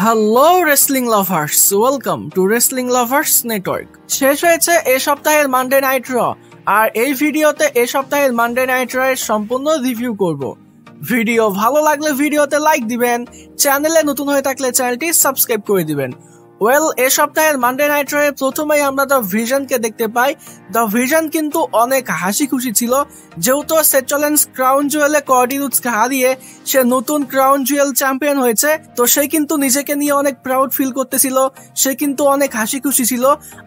Hello wrestling lovers, welcome to wrestling lovers network. শেষ হয়েছে এই সপ্তাহের মানডে নাইট র, আর এই ভিডিওতে এই সপ্তাহের মানডে নাইট র এর সম্পূর্ণ রিভিউ করব। ভিডিও ভালো লাগলে ভিডিওতে লাইক দিবেন, চ্যানেলে নতুন হয়ে থাকলে চ্যানেলটি সাবস্ক্রাইব করে দিবেন। এই সপ্তাহের মানডে নাইট র এর প্রথমেই আমরা দ্য ভিশনকে দেখতে পাই। দ্য ভিশন কিন্তু অনেক হাসি খুশি ছিল, যেহেতু সেথ রলিন্স ক্রাউন জুয়েলে কডি রোডসকে হারিয়ে সে নতুন ক্রাউন জুয়েল চ্যাম্পিয়ন হয়েছে। তো সে কিন্তু নিজেকে নিয়ে অনেক প্রাউড ফিল করতেছিল, সে কিন্তু অনেক হাসি খুশি ছিল।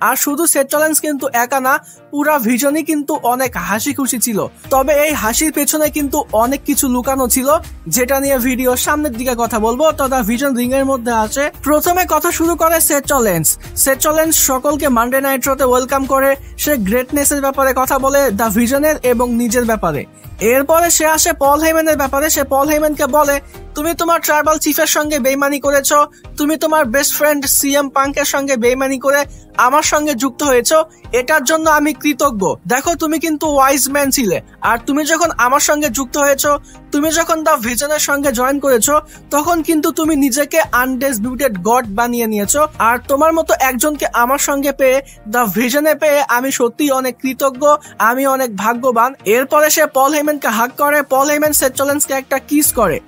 আর শুধু সেথ রলিন্স কিন্তু একা না, পুরা ভিশনই কিন্তু অনেক হাসি খুশি ছিল। তবে এই হাসির পেছনে কিন্তু অনেক কিছু লুকানো ছিল, যেটা নিয়ে ভিডিও সামনের দিকে কথা বলবো। তো দ্য ভিশন রিং এর মধ্যে আছে। প্রথমে কথা শুরু করে সেথ রলিন্স সকলকে মানডে নাইট রতে ওয়েলকাম করে। সে গ্রেটনেস এর ব্যাপারে কথা বলে, দ্য ভিশনের এবং নিজের ব্যাপারে। এরপরে সে আসে পল হেইম্যানের ব্যাপারে। সে পল হেইম্যানকে বলে, তুমি তোমার ট্রাইবাল চিফের সঙ্গে বেইমানি করেছো, তুমি তোমার বেস্ট ফ্রেন্ড সিএম পাঙ্কের সঙ্গে বেইমানি করে আমার সঙ্গে যুক্ত হয়েছো, এটার জন্য আমি কৃতজ্ঞ। দেখো, তুমি কিন্তু ওয়াইজ ম্যান ছিলে, আর তুমি যখন আমার সঙ্গে যুক্ত হয়েছো, তুমি যখন দ্য ভিশনের সঙ্গে জয়েন করেছো, তখন কিন্তু তুমি নিজেকে আনডিসপিউটেড গড বানিয়ে নিয়েছো। আর তোমার মতো একজনকে আমার সঙ্গে পেয়ে, দ্য ভিশনে পেয়ে আমি সত্যিই অনেক কৃতজ্ঞ, আমি অনেক ভাগ্যবান। এরপরে সে পল হেইম্যানকে হাগ করে। পল হেইম্যান সেথ রলিন্সকে একটা কিস করে।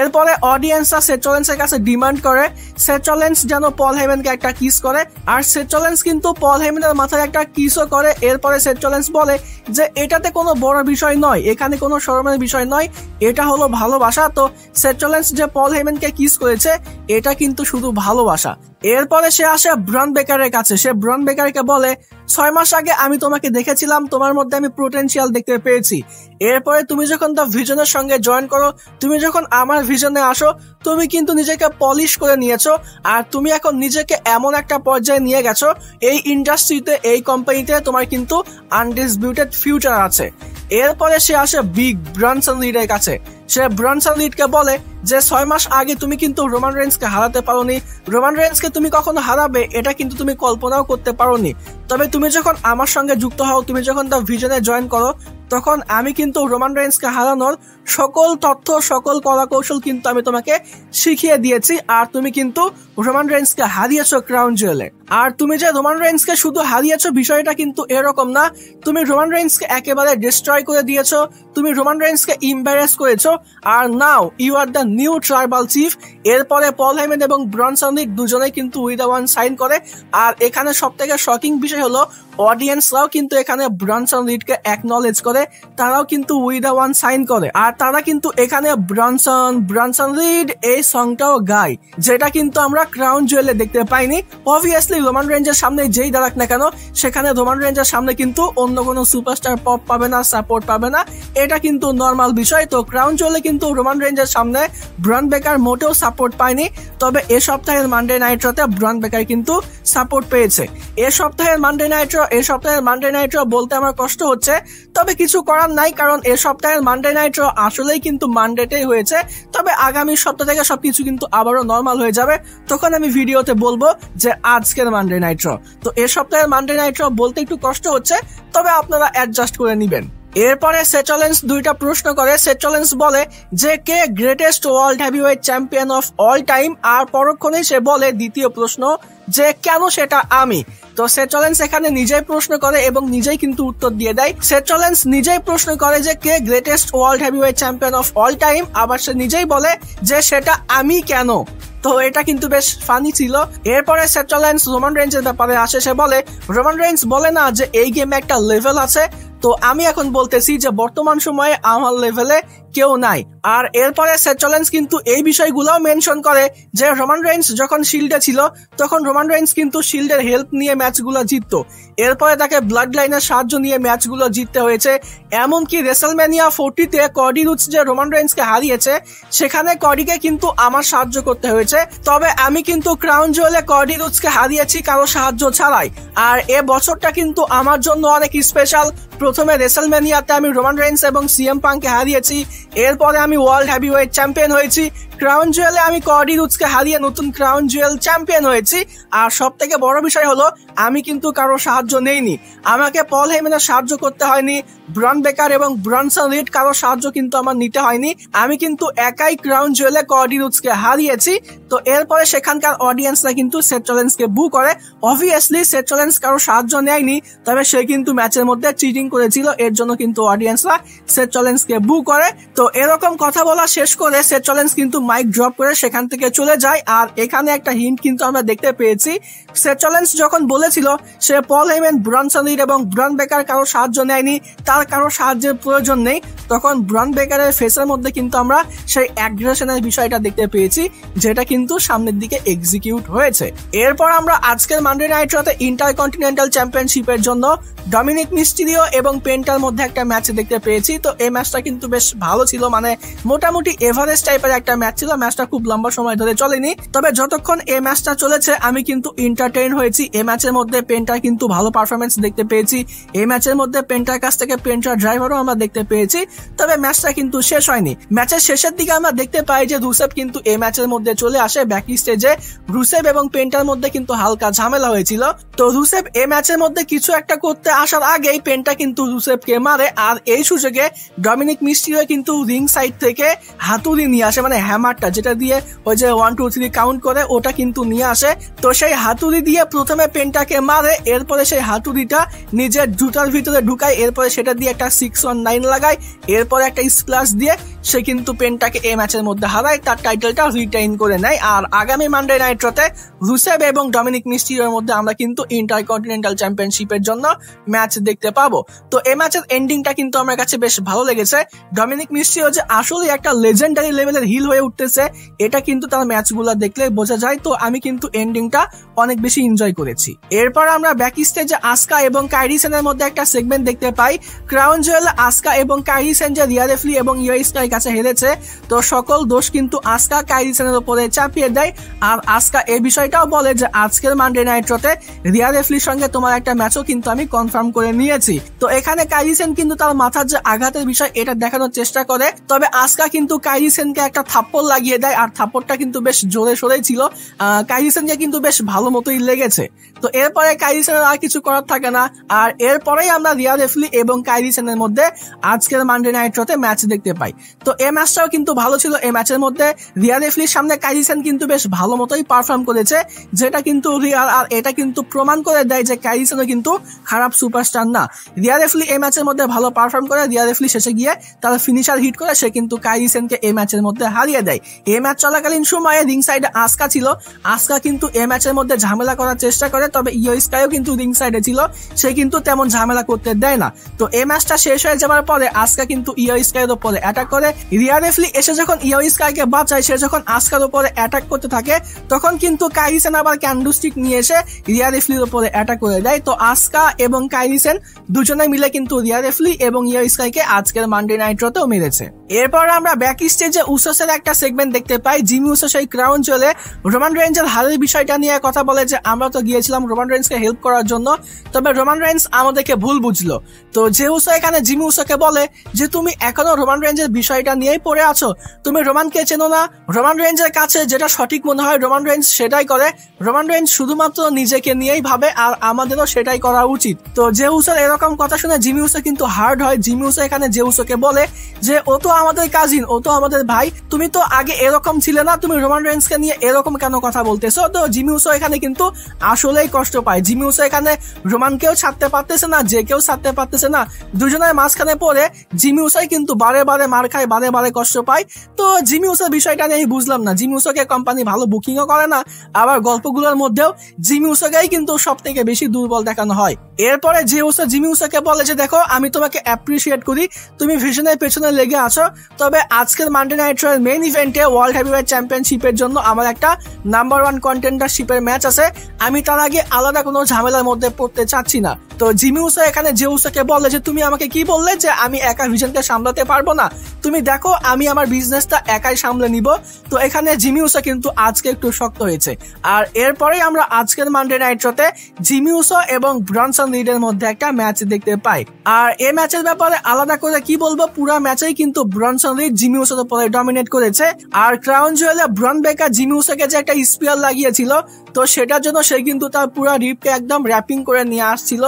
এরপরে অডিয়েন্সরা সেথ রলিন্সের কাছে ডিমান্ড করে সেথ রলিন্স যেন পল হেইম্যানকে একটা কিস করে, আর সেথ রলিন্স কিন্তু পল হেইম্যানের মাথায় একটা কিসও করে। এরপরে সেথ রলিন্স বলে যে এটাতে কোনো বড় বিষয় নয়, এখানে কোনো শরমের বিষয় নয়, এটা হলো ভালোবাসা। তো সেথ রলিন্স যে পল হেইম্যানকে কিস করেছে, এটা কিন্তু শুধু ভালোবাসা। এরপরে সে আসে ব্রন বেকারের কাছে। সে ব্রন বেকারকে বলে, 6 মাস আগে আমি তোমাকে দেখেছিলাম, তোমার মধ্যে আমি পোটেনশিয়াল দেখতে পেয়েছি। এরপরে তুমি যখন দ্য ভিশনের সঙ্গে জয়েন করো, তুমি যখন আমার ভিশনে আসো, তুমি কিন্তু নিজেকে পলিশ করে নিয়েছো, আর তুমি এখন নিজেকে এমন একটা পর্যায়ে নিয়ে গেছো, এই ইন্ডাস্ট্রিতে, এই কোম্পানিতে তোমার কিন্তু আনডিসপিউটেড ফিউচার আছে। এরপরে সে আসে বিগ ব্রনসন রিডের কাছে। সে ব্রনসন রিডকে বলে যে 6 মাস আগে তুমি কিন্তু রোমান রেইন্সকে হারাতে পারোনি, রোমান রেইন্সকে তুমি কখনো হারাবে এটা কিন্তু তুমি কল্পনাও করতে পারোনি। তবে তুমি যখন আমার সঙ্গে যুক্ত হও, তুমি যখন দ্য ভিশনে জয়েন করো, তখন আমি কিন্তু রোমান রেইন্সকে হারানোর সকল তথ্য, সকল কলা কৌশল কিন্তু আমি তোমাকে শিখিয়ে দিয়েছি। আর তুমি কিন্তু রোমান রেইন্সকে হারিয়েছো ক্রাউন জুয়েলে। আর তুমি যে রোমান রেইন্সকে শুধু হারিয়েছো বিষয়টা কিন্তু এরকম না, তুমি রোমান রেইন্সকে একেবারে ডিস্ট্রয় করে দিয়েছো, তুমি রোমান রেইন্সকে ইম্বারেস করেছো। আর now you are the new tribal chief. এরপরে পল হেইম্যান এবং ব্রনসন রিড দুজনেই কিন্তু উইথ ওয়ান সাইন করে। আর এখানে সব থেকে শকিং বিষয় হলো, অডিয়েন্সরাও কিন্তু এখানে ব্রনসন রিডকে অ্যাকনলেজ করে, তারাও কিন্তু উইথ ওয়ান সাইন করে। আর তারা কিন্তু এখানে ব্রনসন রিড এই সংটাও গায়, যেটা কিন্তু আমরা ক্রাউন জুয়েলে দেখতে পাইনি। অবভিয়াসলি রোমান রেইন্সের সামনে যেই দাঁড়াক না কেন, সেখানে রোমান রেইন্সের সামনে কিন্তু অন্য কোনো সুপারস্টার পপ পাবে না, সাপোর্ট পাবে না, এটা কিন্তু নর্মাল বিষয়। তো ক্রাউন জুয়েলে কিন্তু রোমান রেইন্সের সামনে ব্রন বেকার মোটেও সাপোর্ট পায়নি। তবে এ সপ্তাহের মানডে নাইট রতে ব্রন বেকার কিন্তু সাপোর্ট পেয়েছে। এই সপ্তাহের মানডে নাইট র বলতে আমার কষ্ট হচ্ছে, তবে কিছু করার নাই, কারণ এই সপ্তাহের মানডে নাইট র আসলেই কিন্তু মানডেতেই হয়েছে। তবে আগামী সপ্তাহ থেকে সবকিছু কিন্তু আবারও নর্মাল হয়ে যাবে, তখন আমি ভিডিওতে বলবো যে আজকের মানডে নাইট র। তো এই সপ্তাহের মানডে নাইট র বলতে একটু কষ্ট হচ্ছে, তবে আপনারা অ্যাডজাস্ট করে নিবেন। এরপরে সেথ রলিন্স দুইটা প্রশ্ন করে। সেথ রলিন্স বলে যে কে greatest world heavyweight champion of all time, আর পরক্ষণেই সে বলে দ্বিতীয় প্রশ্ন যে কেন সেটা আমি। তো সেথ রলিন্স এখানে নিজেই প্রশ্ন করে এবং নিজেই কিন্তু উত্তর দিয়ে দেয়। সেথ রলিন্স নিজেই প্রশ্ন করে যে কে greatest world heavyweight champion of all time, আবার সে নিজেই বলে যে সেটা আমি কেন। তো এটা কিন্তু বেশ ফানি ছিল। এরপরে সেথ রলিন্স রোমান রেইন্সের ব্যাপারে আসে। সে বলে, রোমান রেইন্স বলে না যে এই গেমে একটা লেভেল আছে, তো আমি এখন বলতেছি যে বর্তমান সময়ে আমার লেভেলে কেউ নাই। আর এরপরে সেথ রলিন্স কিন্তু এই বিষয়গুলোও মেনশন করে যে রোমান রেইন্স যখন শিল্ডে ছিল, তখন রোমান রেইন্স কিন্তু শিল্ডের হেল্প নিয়ে ম্যাচগুলো জিততো। এরপরে তাকে ব্লাড লাইনের সাহায্য নিয়ে ম্যাচগুলো জিততে হয়েছে। এমনকি রেসলম্যানিয়া 40-তে কডি রোডস যে রোমান রেইন্সকে হারিয়েছে, সেখানে কডিকে কিন্তু আমার সাহায্য করতে হয়েছে। তবে আমি কিন্তু ক্রাউন জুয়েলে কডি রোডসকে হারিয়েছি কারো সাহায্য ছাড়াই। আর এ বছরটা কিন্তু আমার জন্য অনেক স্পেশাল। প্রথমে রেসলম্যানিয়াতে আমি রোমান রেইন্স এবং সিএম পাঙ্ককে হারিয়েছি, এরপরে আমি ওয়ার্ল্ড হেভিওয়েট চ্যাম্পিয়ন হয়েছি, ক্রাউন জুয়েলে আমি কডি রুডসকে হারিয়ে নতুন ক্রাউন জুয়েল চ্যাম্পিয়ন হয়েছি। আর সব থেকে বড় বিষয় হলো আমি কিন্তু কারো সাহায্য নেইনি, আমাকে পল হেইম্যানের সাহায্য করতে হয়নি, ব্রন বেকার এবং ব্রনসন রিড কারো সাহায্য কিন্তু আমার নিতে হয়নি। আমি কিন্তু একাই ক্রাউন জুয়েলে কডি রুডসকে হারিয়েছি। তো এরপরে সেখানকার অডিয়েন্সরা কিন্তু সেথ রলিন্সকে বু করে। অবভিয়াসলি সেথ রলিন্স কারো সাহায্য নেয়নি, তবে সে কিন্তু ম্যাচের মধ্যে চিটিং করেছিল, এর জন্য কিন্তু অডিয়েন্সরা সেথ রলিন্সকে বু করে। তো এরকম কথা বলা শেষ করে সেথ রলিন্স কিন্তু মাইক ড্রপ করে সেখান থেকে চলে যায়। আর এখানে একটা হিন্ট কিন্তু আমরা দেখতে পেয়েছি, সেথ রলিন্স যখন বলেছিল সে পল হেইম্যান, ব্রনসন রিড এবং ব্রন বেকার কারো সাহায্য নেয়নি, তার কারো সাহায্যের প্রয়োজন নেই, তখন ব্রন বেকারের ফেসের মধ্যে কিন্তু আমরা সেই অ্যাগ্রেশনের বিষয়টা দেখতে পেয়েছি, যেটা কিন্তু সামনের দিকে এক্সিকিউট হয়েছে। এরপর আমরা আজকের মানডে নাইট রতে ইন্টারকন্টিনেন্টাল চ্যাম্পিয়নশিপের জন্য ডমিনিক মিস্টিরিও এবং পেন্টার মধ্যে একটা ম্যাচ দেখতে পেয়েছি। তো এই ম্যাচটা কিন্তু বেশ ভালো ছিল, মানে মোটামুটি এভারেজ টাইপের একটা ম্যাচ ছিল। ম্যাচটা খুব লম্বা সময় ধরে চলেনি, তবে যতক্ষণ এই ম্যাচটা চলেছে আমি কিন্তু এন্টারটেইন হয়েছি। এই ম্যাচের মধ্যে পেন্টার কিন্তু ভালো পারফরমেন্স দেখতে পেয়েছি, এই ম্যাচের মধ্যে পেন্টার কাছ থেকে পেন্টার ড্রাইভারও আমরা দেখতে পেয়েছি। তবে ম্যাচটা কিন্তু শেষ হয়নি, ম্যাচের শেষের দিকে আমরা দেখতে পাই যে রুসেভ কিন্তু এই ম্যাচের মধ্যে চলে আসে। ব্যাকি স্টেজে রুসেভ এবং পেন্টার মধ্যে কিন্তু হালকা ঝামেলা হয়েছিল। তো রুসেভ এই ম্যাচের মধ্যে কিছু একটা করতে আসার আগেই পেন্টা কিন্তু রুসেভকে মারে। আর এই সুযোগে ডমিনিক মিস্টিরিও কিন্তু রিং সাইড থেকে হাতুড়ি নিয়ে আসে, মানে হ্যামারটা যেটা দিয়ে ওই যে 1 2 3 কাউন্ট করে ওটা কিন্তু নিয়ে আসে। তো সেই হাতুড়ি দিয়ে প্রথমে পেন্টাকে মারে, এরপরে সেই হাতুড়িটা নিজের জুতার ভিতরে ঢুকায়, এরপরে সেটা দিয়ে একটা 619 লাগায়, এরপরে একটা স্প্ল্যাশ দিয়ে সে কিন্তু পেন্টাকে এই ম্যাচের মধ্যে হারায়, তার টাইটেলটা রিটেইন করে নেয়। আর আগামী মানডে নাইট রতে রুসেভ এবং ডমিনিক মিস্টিরিওর মধ্যে আমরা কিন্তু ইন্টারকন্টিনেন্টাল চ্যাম্পিয়নশিপের জন্য ম্যাচ দেখতে পাবো। তো এই ম্যাচের এন্ডিংটা কিন্তু আমার কাছে বেশ ভালো লেগেছে। ডমিনিক মিস্টিরিও যে আসলে একটা লেজেন্ডারি লেভেলের হিল হয়ে উঠতেছে, এটা কিন্তু তার ম্যাচগুলো দেখলে বোঝা যায়। তো আমি কিন্তু এন্ডিংটা অনেক বেশি এনজয় করেছি। এরপর আমরা ব্যাকি স্টেজে আসকা এবং কাইরি সেনের মধ্যে একটা সেগমেন্ট দেখতে পাই। ক্রাউন জুয়েল আসকা এবং কাইরি সেন যে রিয়া রিপ্লি এবং ইয়ো স্কাইয়ের কাছে হেরেছে, তো সকল দোষ কিন্তু আসকা কাইরি সেনের উপরে চাপিয়ে দেয়। আর আসকা এই বিষয়টাও বলে যে আজকের মানডে নাইট রতে রিয়া রিপ্লির সঙ্গে তোমার একটা ম্যাচও কিন্তু আমি কনফার্ম করে নিয়েছি। তো এখানে কাইরি সেন কিন্তু তার মাথার যে আঘাতের বিষয় এটা দেখানোর চেষ্টা করে, তবে আসকা কিন্তু কাইরি সেনকে একটা থাপ্পড় লাগিয়ে দেয়, আর থাপ্পড়টা কিন্তু বেশ জোরে সোরেই ছিল, কাইরি সেনকে কিন্তু বেশ ভালো মতোই লেগেছে। তো এরপরে কাইরি সেনের আর কিছু করার থাকে না, আর এরপরেই আমরা রিয়া রিপ্লি এবং কাইরি সেনের মধ্যে আজকের মানডে নাইট রতে ম্যাচ দেখতে পাই। তো এই ম্যাচটাও কিন্তু ভালো ছিল। এই ম্যাচের মধ্যে রিয়া রিপ্লির সামনে কাইরি সেন কিন্তু বেশ ভালো মতোই পারফর্ম করেছে, যেটা কিন্তু রিয়াল, আর এটা কিন্তু প্রমাণ করে দেয় যে কাইরি সেনও কিন্তু খারাপ সুপারস্টার না। রিয়া রিপ্লি এই ম্যাচের মধ্যে ভালো পারফর্ম করে, রিয়া রিপ্লি শেষে গিয়ে তার ফিনিশার হিট করে সে কিন্তু কাইরি সেনকে এই ম্যাচের মধ্যে হারিয়ে দেয়। এই ম্যাচ চলাকালীন সময়ে রিং সাইডে আসকা ছিল, আসকা কিন্তু এই ম্যাচের মধ্যে ঝামেলা করার চেষ্টা করে, তবে ইয়ো স্কাইও কিন্তু রিং সাইডে ছিল, সে কিন্তু তেমন ঝামেলা করতে দেয় না। তো এই ম্যাচটা শেষ হয়ে যাওয়ার পরে আসকা কিন্তু ইয়ো স্কাইয়ের উপরে অ্যাটাক করে। রিয়া রিপ্লি এসে যখন ইয়ো স্কাইকে বাঁচায়, সে যখন আসকার উপরে অ্যাটাক করতে থাকে, তখন কিন্তু কাইরি সেন আবার ক্যান্ডু স্টিক নিয়ে এসে রিয়া রিপ্লির উপরে অ্যাটাক করে দেয়। তো আসকা এবং কাইরি সেন দুজনে মিলে কিন্তু রিয়া রিপ্লি এবং ইয়ো স্কাইকে আজকের মানডে নাইট রতেও মেরেছে। এরপর আমরা ব্যাক স্টেজে উসোসের একটা সেগমেন্ট দেখতে পাই। জিমি উসো সেই ক্রাউন জুয়েলে রোমান রেইন্সের হারের বিষয়টা নিয়ে কথা বলে যে আমরা তো গিয়েছিলাম রোমান রেইন্সকে হেল্প করার জন্য, তবে রোমান রেইন্স আমাদেরকে ভুল বুঝলো। তো যে উসো এখানে জিমি উসোকে বলে যে তুমি এখনো রোমান রেইন্সের বিষয়টা নিয়েই পড়ে আছো, তুমি রোমানকে চেনো না, রোমান রেইন্সের কাছে যেটা সঠিক মনে হয় রোমান রেইন্স সেটাই করে, রোমান রেইন্স শুধুমাত্র নিজেকে নিয়েই ভাবে, আর আমাদেরও সেটাই করা উচিত। তো যে উসোর এরকম কথা শুনে জিমি উসো কিন্তু হার্ড হয়। জিমি উসো এখানে যে উসোকে বলে যে ও তো আমাদের কাজিন, ও তো আমাদের ভাই, তুমি তো আগে এরকম ছিলে না, তুমি রোমান রেইন্সকে নিয়ে এরকম কেন কথা বলতেছো। তো জিমি উসো এখানে কিন্তু আসলেই কষ্ট পায়। জিমি উসো এখানে রোমানকেও ছাড়তে পারতেছে না, যে কেউ ছাড়তে পারতেছে না, দুজনের মাঝখানে পড়ে জিমি উসোই কিন্তু বারে বারে মার খায়, বারে বারে কষ্ট পায়। তো জিমি উসোর বিষয়টা নিয়ে বুঝলাম না, জিমি উসোকে কোম্পানি ভালো বুকিংও করে না, আবার গল্পগুলোর মধ্যেও জিমি উসোকেই কিন্তু সব থেকে বেশি দুর্বল দেখানো হয়। এরপরে যে উসো জিমি উসোকে বলে যে দেখো আমি তোমাকে অ্যাপ্রিসিয়েট করি, তুমি ভিশনের পেছনে লেগে আছো, তবে আজকের মানডে নাইট রয়ের মেইন ইভেন্টে ওয়ার্ল্ড হেভিওয়েট চ্যাম্পিয়নশিপের জন্য আমার একটা নাম্বার 1 কন্টেন্ডারশিপের ম্যাচ আছে, আমি তার আগে আলাদা কোনো ঝামেলার মধ্যে পড়তে চাচ্ছি না। তো জিমি উসো এখানে জে উসোকে বলে যে তুমি আমাকে কি বললে যে আমি একা ভিশনকে সামলাতে পারবো না, তুমি দেখো আমি আমার বিজনেসটা একাই সামলে নিব। তো এখানে জিমি উসো কিন্তু আজকে একটু শক্ত হয়েছে। আর এরপরে আমরা আজকের মানডে নাইট শোতে জিমি উসো এবং ব্রনসন রিডের মধ্যে একটা ম্যাচ দেখতে পাই। আর এই ম্যাচের ব্যাপারে আলাদা করে কি বলবো, পুরো ম্যাচেই কিন্তু ব্রনসন রিড জিমি উসোর উপরে ডমিনেট করেছে। আর ক্রাউন জুয়েলে ব্রন বেকার জিমি উসোকে যে একটা স্পিয়ার লাগিয়েছিল, তো সেটার জন্য সে কিন্তু তার পুরো রিপকে একদম র্যাপিং করে নিয়ে আসছিল।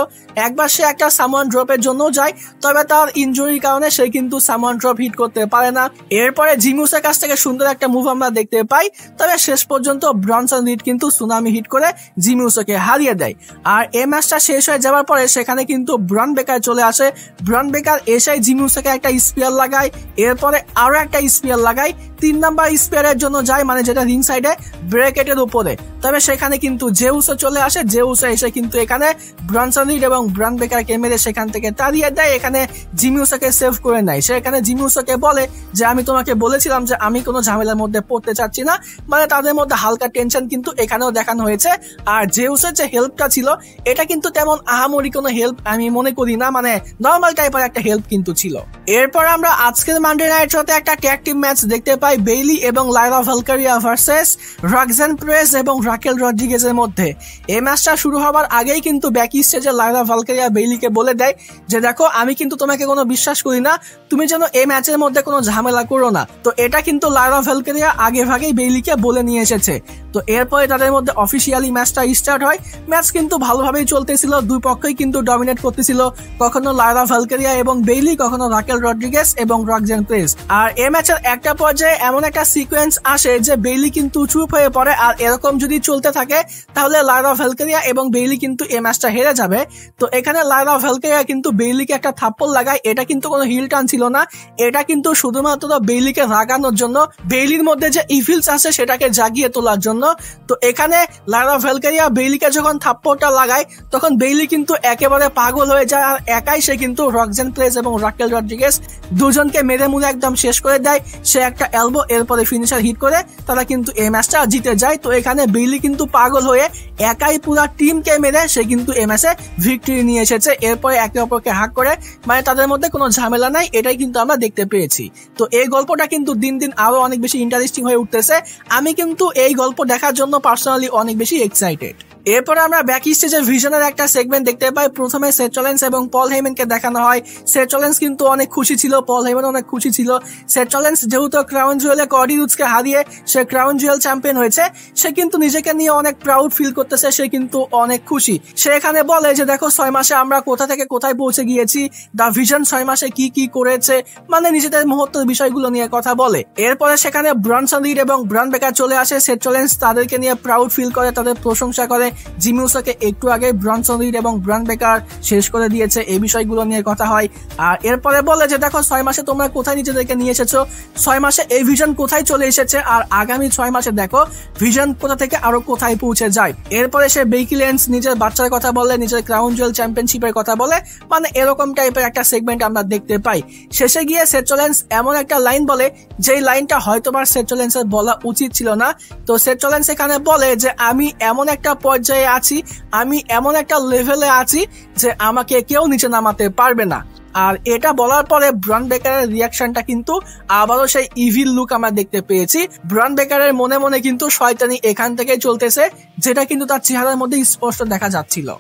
একবার সে একটা সামওয়ান ড্রপের জন্য যায়, তবে তার ইনজুরির কারণে সে কিন্তু সামওয়ান ড্রপ হিট করতে পারে না। এরপরে জিমি উসোর কাছ থেকে সুন্দর একটা মুভ আমরা দেখতে পাই, তবে শেষ পর্যন্ত ব্রনসন রিড কিন্তু সুনামি হিট করে জিমি উসোকে হারিয়ে দেয়। আর এই ম্যাচটা শেষ হয়ে যাওয়ার পরে সেখানে কিন্তু ব্রন বেকার চলে আসে। ব্রন বেকার এসে জিমি উসোকে একটা স্পিয়ার লাগায়, এরপরে আরো একটা স্পিয়ার লাগায়, 3 নাম্বার স্পিয়ারের জন্য যায়, মানে যেটা রিং সাইডে ব্রেকেটের উপরে। তবে সেখানে কিন্তু জে উসো চলে আসে, জে উসো এসে কিন্তু এখানে ব্রনসন রিড এবং ব্রন বেকারকে মেরে সেখান থেকে তাড়িয়ে দেয়। এখানে জিমি উসোকে সেভ করে নেয়। সে এখানে জিমি উসোকে বলে যে আমি তোমাকে বলেছিলাম যে আমি কোনো ঝামেলার মধ্যে পড়তে চাচ্ছি না, মানে তাদের মধ্যে হালকা টেনশন কিন্তু এখানেও দেখানো হয়েছে। আর জে উসোর যে হেল্পটা ছিল এটা কিন্তু তেমন আহামরি কোনো হেল্প আমি মনে করি না, মানে নর্মাল টাইপের একটা হেল্প কিন্তু ছিল। এরপর আমরা আজকের মানডে নাইট শোতে একটা ট্যাগ টিম ম্যাচ দেখতে পাই বেইলি এবং লাইরা ভালকারিয়া ভার্সেস রক্সান প্রেস এবং রাকেল রড্রিগেজের মধ্যে। এই ম্যাচটা শুরু হওয়ার আগেই কিন্তু ব্যাক স্টেজে লাইরা ভালকারিয়া বেইলিকে বলে দেয় যে দেখো আমি কিন্তু তোমাকে কোনো বিশ্বাস করি না, তুমি যেন এই ম্যাচের মধ্যে কোনো ঝামেলা করো না। তো এটা কিন্তু লাইরা ভালকারিয়া আগে ভাগেই বেইলিকে বলে নিয়ে এসেছে। তো এরপরে তাদের মধ্যে অফিসিয়ালি ম্যাচটা স্টার্ট হয়। ম্যাচ কিন্তু ভালোভাবেই চলতেছিল, দুই পক্ষই কিন্তু ডমিনেট করতেছিল, কখনো লাইরা ভালকারিয়া এবং বেইলি, কখনো রাকেল রড্রিগেজ এবং রক্সান প্রেস। আর এই ম্যাচের একটা পর্যায়ে এমন একটা সিকোয়েন্স আসে যে বেইলি কিন্তু চুপ হয়ে পড়ে। আর এরকম যদি চলতে থাকে তাহলে লাইরা ভালকারিয়া এবং বেইলি কিন্তু এই ম্যাচটা হেরে যাবে। তো এখানে লাইরা ভালকারিয়া কিন্তু বেইলিকে একটা থাপ্পড় লাগায়, এটা কিন্তু কোনো হিল টার্ন ছিল না, এটা কিন্তু শুধুমাত্র বেইলিকে রাগানোর জন্য, বেইলির মধ্যে যে ইভিলস আছে সেটাকে জাগিয়ে তোলার জন্য। তো এখানে লাইরা ভালকারিয়া বেইলিকে যখন থাপ্পড়টা লাগায় তখন বেইলি কিন্তু একেবারে পাগল হয়ে যায়। আর একাই সে কিন্তু রক্সান প্রেস এবং রাকেল রড্রিগেজ দুজনকে মেরে মুড়ে একদম শেষ করে দেয়। সে একটা এলবো এরপরে ফিনিশার হিট করে তারা কিন্তু এই ম্যাচটা জিতে যায়। তো এখানে বেইলি কিন্তু পাগল হয়ে একাই পুরো টিমকে মেরে সে কিন্তু এই ম্যাচে ভিক্টরি নিয়ে এসেছে। এরপরে একে অপরকে হাক করে, মানে তাদের মধ্যে কোনো ঝামেলা নাই, এটাই কিন্তু আমরা দেখতে পেয়েছি। তো এই গল্পটা কিন্তু দিন দিন আরো অনেক বেশি ইন্টারেস্টিং হয়ে উঠতেছে। আমি কিন্তু এই গল্প দেখার জন্য পার্সোনালি অনেক বেশি এক্সাইটেড। এরপর আমরা ব্যাক স্টেজের ভিশনের একটা সেগমেন্ট দেখতে পাই। প্রথমে সেথ রলিন্স এবং পল হেইম্যানকে দেখানো হয়। সেথ রলিন্স কিন্তু অনেক খুশি ছিল, পল হেইম্যান অনেক খুশি ছিল। সেথ রলিন্স যেহেতু ক্রাউন জুয়েলে কডি রুডসকে হারিয়ে সে ক্রাউন জুয়েল চ্যাম্পিয়ন হয়েছে, সে কিন্তু নিজেকে নিয়ে অনেক প্রাউড ফিল করতেছে, সে কিন্তু অনেক খুশি। সে এখানে বলে যে দেখো 6 মাসে আমরা কোথা থেকে কোথায় পৌঁছে গিয়েছি, দা ভিশন 6 মাসে কি কি করেছে, মানে নিজেদের মুহূর্তের বিষয়গুলো নিয়ে কথা বলে। এরপরে সেখানে ব্রনসন রিড এবং ব্রন বেকার চলে আসে। সেথ রলিন্স তাদেরকে নিয়ে প্রাউড ফিল করে, তাদের প্রশংসা করে। জিমি উসোকে একটু আগে ব্রনসন রিড এবং ব্রন বেকার শেষ করে দিয়েছে, এই বিষয়গুলো নিয়ে কথা হয়। আর এরপরে বলে যে দেখো 6 মাসে তোমরা কোথায় নিজেদেরকে নিয়ে এসেছো, 6 মাসে এই ভিশন কোথায় চলে এসেছে, আর আগামী 6 মাসে দেখো ভিশন কোথা থেকে আরো কোথায় পৌঁছে যায়। এরপরে সে বেকি লেন্স নিজের বাচ্চার কথা বলে, নিজের ক্রাউন জুয়েল চ্যাম্পিয়নশিপের কথা বলে, মানে এরকম টাইপের একটা সেগমেন্ট আমরা দেখতে পাই। শেষে গিয়ে সেথ রলিন্স এমন একটা লাইন বলে যেই লাইনটা হয়তোবার সেথ রলিন্সের বলা উচিত ছিল না। তো সেথ রলিন্স এখানে বলে যে আমি এমন একটা পর্যায়ে আছি, আমি এমন একটা লেভেলে আছি যে আমাকে কেউ নিচে নামাতে পারবে না। আর এটা বলার পরে ব্রন বেকারের রিয়াকশনটা কিন্তু আবারও সেই ইভিল লুক আমরা দেখতে পেয়েছি। ব্রন বেকারের মনে মনে কিন্তু শয়তানি এখান থেকে চলতেছে, যেটা কিন্তু তার চেহারার মধ্যে স্পষ্ট দেখা যাচ্ছিল।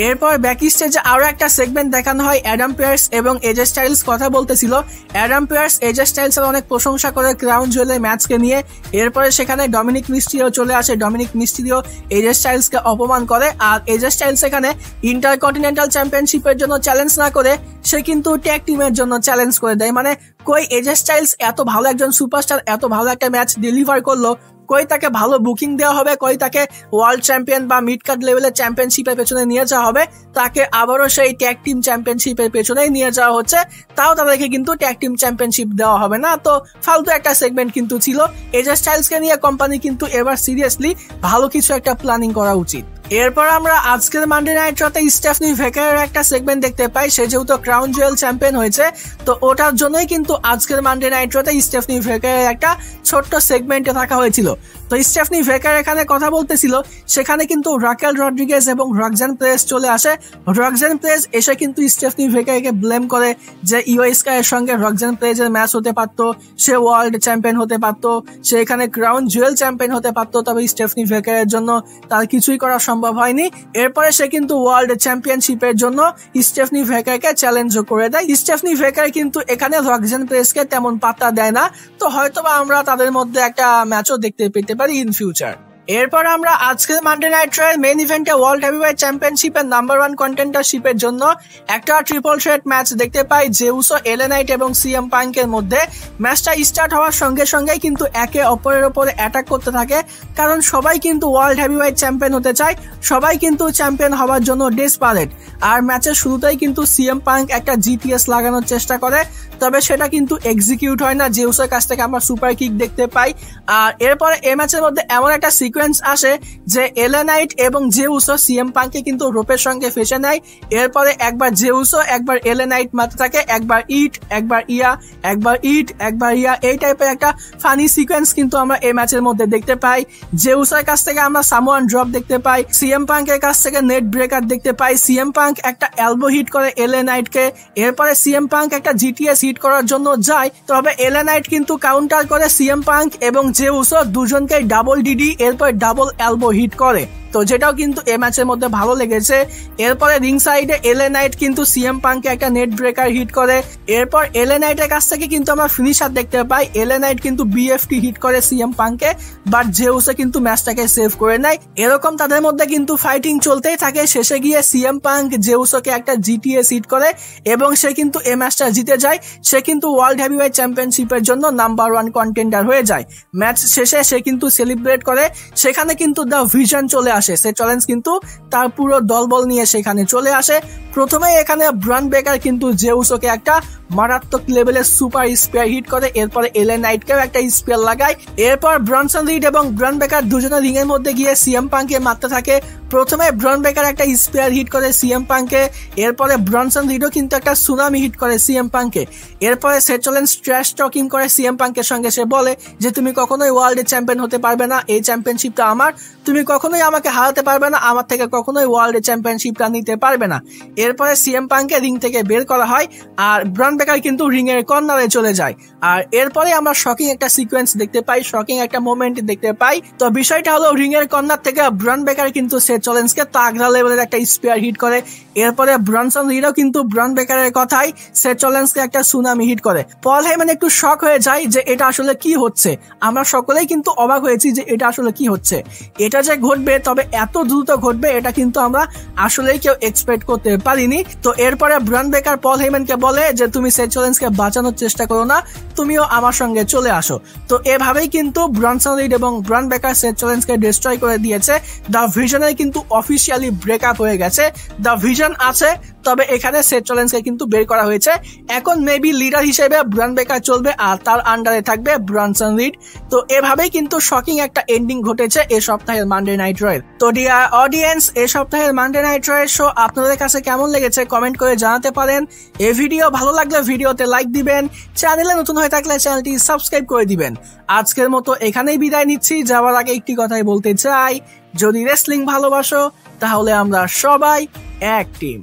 এরপর ব্যাক স্টেজে আরো একটা সেগমেন্ট দেখানো হয়। অ্যাডাম পেয়ার্স এবং এজে স্টাইলস কথা বলতেছিল। অ্যাডাম পেয়ার্স এজে স্টাইলস এর অনেক প্রশংসা করে ক্রাউন জুয়েলের ম্যাচকে নিয়ে। এরপরে সেখানে ডমিনিক মিস্টিরিও চলে আসে। ডমিনিক মিস্টিরিও এজে স্টাইলস কে অপমান করে। আর এজে স্টাইলস এখানে ইন্টারকন্টিনেন্টাল চ্যাম্পিয়নশিপের জন্য চ্যালেঞ্জ না করে সে কিন্তু ট্যাগ টিমের জন্য চ্যালেঞ্জ করে দেয়। মানে কই এজে স্টাইলস এত ভালো একজন সুপারস্টার এত ভালো একটা ম্যাচ ডেলিভার করলো, কই তাকে ভালো বুকিং দেওয়া হবে, কই তাকে ওয়ার্ল্ড চ্যাম্পিয়ন বা মিড কার্ড লেভেলের চ্যাম্পিয়নশিপের পেছনে নিয়ে যাওয়া হবে, তাকে আবারও সেই ট্যাগ টিম চ্যাম্পিয়নশিপের পেছনেই নিয়ে যাওয়া হচ্ছে। তাও তাদেরকে কিন্তু ট্যাগ টিম চ্যাম্পিয়নশিপ দেওয়া হবে না। তো ফালতু একটা সেগমেন্ট কিন্তু ছিল। এজে স্টাইলসকে নিয়ে কোম্পানি কিন্তু এবার সিরিয়াসলি ভালো কিছু একটা প্ল্যানিং করা উচিত। এরপর আমরা আজকের মানডে নাইট শোতে স্টেফনি ভেকারের একটা সেগমেন্ট দেখতে পাই। সে যেহেতু ক্রাউন জুয়েল চ্যাম্পিয়ন হয়েছে, তো ওটার জন্যই কিন্তু আজকের মানডে নাইট শোতে স্টেফনি ভেকারের একটা ছোট্ট সেগমেন্টে থাকা হয়েছিল। তো তো স্টেফনি ভেকার এখানে কথা বলতেছিল, সেখানে কিন্তু রাকেল রড্রিগেজ এবং রক্সান পেরেজ চলে আসে। রক্সান পেরেজ এসে কিন্তু স্টেফনি ভেকারকে ব্লেম করে যে ইও স্কাইয়ের সঙ্গে রক্সান পেরেজের ম্যাচ হতে পারতো, সে ওয়ার্ল্ড চ্যাম্পিয়ন হতে পারতো, সে এখানে ক্রাউন জুয়েল চ্যাম্পিয়ন হতে পারতো, তবে স্টেফনি ভেকারের জন্য তার কিছুই করা সম্ভব হয়নি। এরপরে সে কিন্তু ওয়ার্ল্ড চ্যাম্পিয়নশিপের জন্য স্টেফনি ভেকারকে চ্যালেঞ্জও করে দেয়। স্টেফনি ভেকার কিন্তু এখানে রক্সান পেরেজকে তেমন পাত্তা দেয় না, তো হয়তোবা আমরা তাদের মধ্যে একটা ম্যাচও দেখতে পেতে পারি ইন ফিউচার। এরপর আমরা আজকের মানডে নাইট রয়ের মেইন ইভেন্টে ওয়ার্ল্ড হেভিওয়েট চ্যাম্পিয়নশিপের নাম্বার 1 কন্টেন্ডারশিপের জন্য একটা ট্রিপল থ্রেট ম্যাচ দেখতে পাই জে উসো, এলএ নাইট এবং সিএম পাঙ্কের মধ্যে। ম্যাচটা স্টার্ট হওয়ার সঙ্গে সঙ্গেই কিন্তু একে অপরের উপরে অ্যাটাক করতে থাকে, কারণ সবাই কিন্তু ওয়ার্ল্ড হেভিওয়েট চ্যাম্পিয়ন হতে চায়, সবাই কিন্তু চ্যাম্পিয়ন হওয়ার জন্য ডেসপারেট। আর ম্যাচের শুরুতেই কিন্তু সিএম পাঙ্ক একটা জিটিএস লাগানোর চেষ্টা করে, তবে সেটা কিন্তু এক্সিকিউট হয় না। জেউসের কাছ থেকে আমরা সুপার কিক দেখতে পাই। আর এরপরে এই ম্যাচের মধ্যে এমন একটা সিকোয়েন্স আসে যে এলএ নাইট এবং জেউসো সিএম পাঙ্কে কিন্তু রোপের সঙ্গে ফেসে নেয়। এরপরে একবার জেউসো একবার এলএ নাইট মারতে থাকে, একবার ইট একবার ইয়া, একবার ইট একবার ইয়া, এই টাইপের একটা ফানি সিকোয়েন্স কিন্তু আমরা এই ম্যাচের মধ্যে দেখতে পাই। জেউসের কাছ থেকে আমরা সামোয়ান ড্রপ দেখতে পাই, সিএম পাঙ্কের কাছ থেকে নেট ব্রেকার দেখতে পাই, সিএম পাঙ্ক একটা এলবো হিট করে এলএ নাইটকে, এরপরে সিএম পাঙ্ক একটা জিটিএস হিট করার জন্য যায়, তবে এলএ নাইট কিন্তু কাউন্টার করে সিএম পাঙ্ক এবং জেউসো দুজনকে ডাবল ডিডি এরপর ডাবল এলবো হিট করে, তো যেটাও কিন্তু এই ম্যাচের মধ্যে ভালো লেগেছে। এরপরে রিং সাইডে এলএ নাইট কিন্তু সিএম পাঙ্কে একটা নেট ব্রেকার হিট করে, এরপর এলএ নাইটের কাছ থেকে কিন্তু আমরা ফিনিশার দেখতে পাই। এলএ নাইট কিন্তু বিএফটি হিট করে সিএম পাঙ্কে, বাট জেউসে কিন্তু ম্যাচটাকে সেভ করে নেয়। এরকম তাদের মধ্যে কিন্তু ফাইটিং চলতেই থাকে। শেষে গিয়ে সিএম পাঙ্ক জেউসোকে একটা জিটিএস হিট করে এবং সে কিন্তু এই ম্যাচটা জিতে যায়। সে কিন্তু ওয়ার্ল্ড হেভিওয়েট চ্যাম্পিয়নশিপের জন্য নাম্বার 1 কন্টেন্ডার হয়ে যায়। ম্যাচ শেষে সে কিন্তু সেলিব্রেট করে, সেখানে কিন্তু দ্য ভিশন চলে আসে। সে চ্যালেঞ্জ কিন্তু তার পুরো দলবল নিয়ে সেখানে চলে আসে। প্রথমে এখানে ব্রন বেকার কিন্তু জেউসোকে একটা মারাত্মক লেভেলের সুপার স্পেয়ার হিট করে, এরপরে এলএ নাইটকেও একটা স্পেয়ার লাগায়। এরপর ব্রনসন রিড এবং ব্রন বেকার দুজনে রিং এর মধ্যে গিয়ে সিএম পাঙ্কে মারতে থাকে। প্রথমে ব্রন বেকার একটা স্পেয়ার হিট করে সিএম পাঙ্কে, এরপরে ব্রনসন রিডও কিন্তু একটা সুনামি হিট করে সিএম পাঙ্কে। এরপরে সেট চ্যালেঞ্জ ট্র্যাশ টকিং করে সিএম পাঙ্কের সঙ্গে। সে বলে যে তুমি কখনোই ওয়ার্ল্ডের চ্যাম্পিয়ন হতে পারবে না, এই চ্যাম্পিয়নশিপটা আমার, তুমি কখনোই আমাকে হারাতে পারবে না, আমার থেকে কখনোই ওয়ার্ল্ডের চ্যাম্পিয়নশিপটা নিতে পারবে না। এরপরে সিএম পাঙ্কে রিং থেকে বের করা হয় আর ব্রন বেকার কিন্তু রিং এর কর্নারে চলে যায়। আর এরপরে আমরা শকিং একটা সিকোয়েন্স দেখতে পাই, শকিং একটা মোমেন্ট দেখতে পাই। তো বিষয়টা হলো রিং এর কর্নার থেকে ব্রন বেকার কিন্তু সেট চ্যালেঞ্জকে তাগড়া লেভেলের একটা স্পেয়ার হিট করে। এরপরে ব্রনসন রিডও কিন্তু ব্রন বেকারের কথাই সেট চ্যালেঞ্জকে একটা সুনামি হিট করে। পল হেইম্যান একটু শক হয়ে যায় যে এটা আসলে কি হচ্ছে। আমরা সকলেই কিন্তু অবাক হয়েছি যে এটা আসলে কি হচ্ছে, এটা যে ঘটবে তবে এত দ্রুত ঘটবে এটা কিন্তু আমরা আসলেই কেউ এক্সপেক্ট করতে পারিনি। তো এরপরে ব্রন বেকার পল হেইম্যানকে বলে যে তুমি সেট চ্যালেঞ্জকে বাঁচানোর চেষ্টা করো না, তুমিও আমার সঙ্গে চলে আসো। তো এভাবেই কিন্তু ব্রনসন রিড এবং ব্রন বেকার সেট চ্যালেঞ্জকে ডিস্ট্রয় করে দিয়েছে। দ্য ভিশনের কিন্তু অফিসিয়ালি ব্রেকআপ হয়ে গেছে। দ্য ভিশন আছে, তবে এখানে সেট চ্যালেঞ্জকে কিন্তু বের করা হয়েছে। এখন মেবি লিডার হিসেবে ব্রন বেকার চলবে আর তার আন্ডারে থাকবে ব্রনসন রিড। তো এভাবেই কিন্তু শকিং একটা এন্ডিং ঘটেছে এই সপ্তাহের মানডে নাইট রয়ের। তো ডিয়ার অডিয়েন্স, এই সপ্তাহের মানডে নাইট রয়ের শো আপনাদের কাছে কেমন লেগেছে কমেন্ট করে জানাতে পারেন। এই ভিডিও ভালো লাগলে ভিডিওতে লাইক দিবেন, চ্যানেলে নতুন হয়ে থাকলে চ্যানেলটি সাবস্ক্রাইব করে দিবেন। আজকের মতো এখানেই বিদায় নিচ্ছি। যাওয়ার আগে একটি কথাই বলতে চাই, যদি রেসলিং ভালোবাসো তাহলে আমরা সবাই এক টিম।